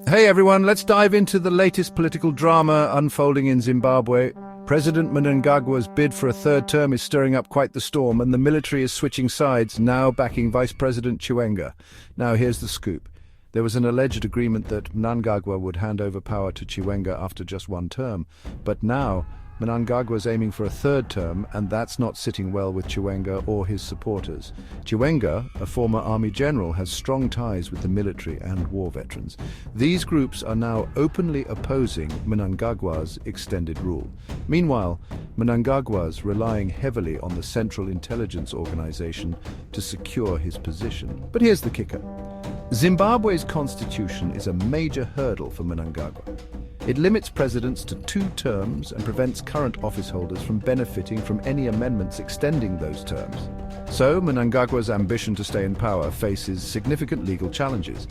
Hey everyone, let's dive into the latest political drama unfolding in Zimbabwe. President Mnangagwa's bid for a third term is stirring up quite the storm, and the military is switching sides, now backing Vice President Chiwenga. Now here's the scoop. There was an alleged agreement that Mnangagwa would hand over power to Chiwenga after just one term, but now Mnangagwa is aiming for a third term, and that's not sitting well with Chiwenga or his supporters. Chiwenga, a former army general, has strong ties with the military and war veterans. These groups are now openly opposing Mnangagwa's extended rule. Meanwhile, Mnangagwa's relying heavily on the Central Intelligence Organization to secure his position. But here's the kicker. Zimbabwe's constitution is a major hurdle for Mnangagwa. It limits presidents to 2 terms and prevents current office holders from benefiting from any amendments extending those terms. So, Mnangagwa's ambition to stay in power faces significant legal challenges.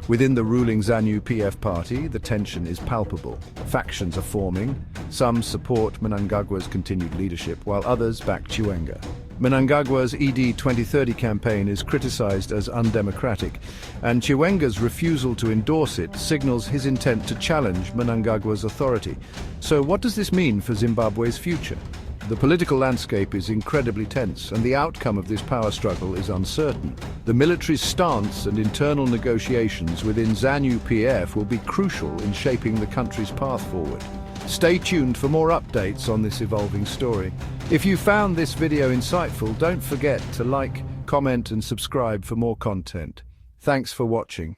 Within the ruling ZANU-PF party, the tension is palpable. Factions are forming. Some support Mnangagwa's continued leadership, while others back Chiwenga. Mnangagwa's ED 2030 campaign is criticized as undemocratic, and Chiwenga's refusal to endorse it signals his intent to challenge Mnangagwa's authority. So what does this mean for Zimbabwe's future? The political landscape is incredibly tense, and the outcome of this power struggle is uncertain. The military's stance and internal negotiations within ZANU-PF will be crucial in shaping the country's path forward. Stay tuned for more updates on this evolving story. If you found this video insightful, don't forget to like, comment and subscribe for more content. Thanks for watching.